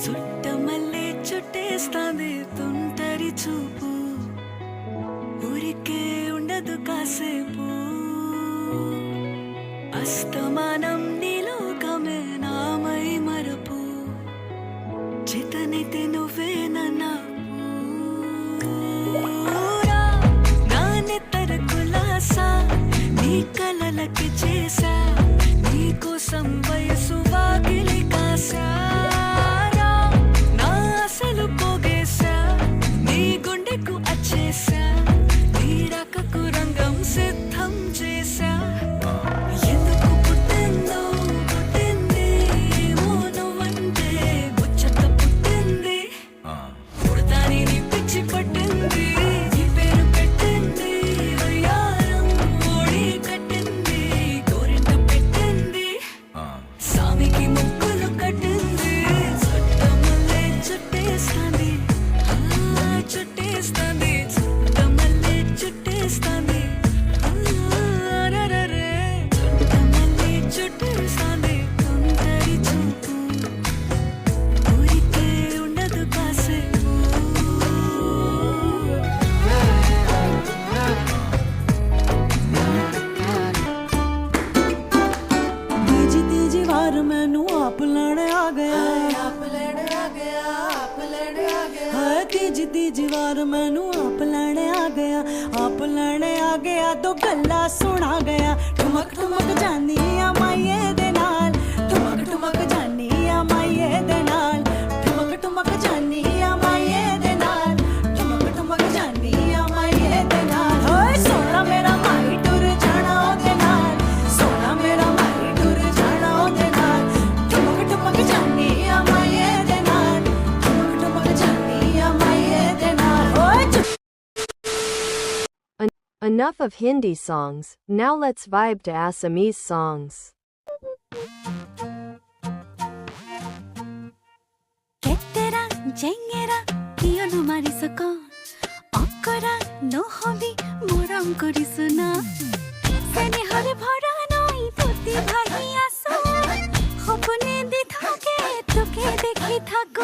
చుట్టమల్లే చుట్టేస్తాంది తుంటరి చూపు ఊరికే ఉండదు కాసేపు అస్తమానం నీలోకమే నామై మరపు చితనైతే నువ్వే నన్నా నానెత్తర కులాసా నీ కలలకి చేసా నీ కోసం వయసు వాకిలి కాసా సిద్ధం చేశా ఎందుకు పుట్టిందో పుట్టింది నువ్వంటే ముచ్చట పుట్టింది పుడతాని నీ పిచ్చి పట్టింది నీ పేరు పెట్టింది వయ్యారం ఓడి కట్టింది గోరింట పెట్టింది సామికి ముక్కులు కట్టింది చుట్టమల్లే చుట్టేస్తాంది చుట్టేస్తాంది చుట్టమల్లే చుట్టేస్తాంది मैनू आप लैने आ गया तीज तीज वार मैनू आप लैने आ गया तो गल्ला सुना गया ठुमक ठुमक जानी आ माइये दे नाल ठुमक ठुमक जानी आ माइये दे नाल ठुमक ठुमक जानी आ माइये दे नाल ठुमक ठुमक जानी आ माइये दे नाल ओए सोना मेरा माई टुर जाना ओदे नाल सोना मेरा माई टुर जाना ओदे नाल ठुमक ठुमक जानी आ माइये दे नाल ठुमक ठुमक जानी आ माइये दे नाल ओए Enough of Hindi songs, now let's vibe to Assamese songs. Kettera jengera kiyonu marisoko akara no hobi moram korisuna sene hare bhara nai poti bhahi aso hopne dithoke toke dekhi thak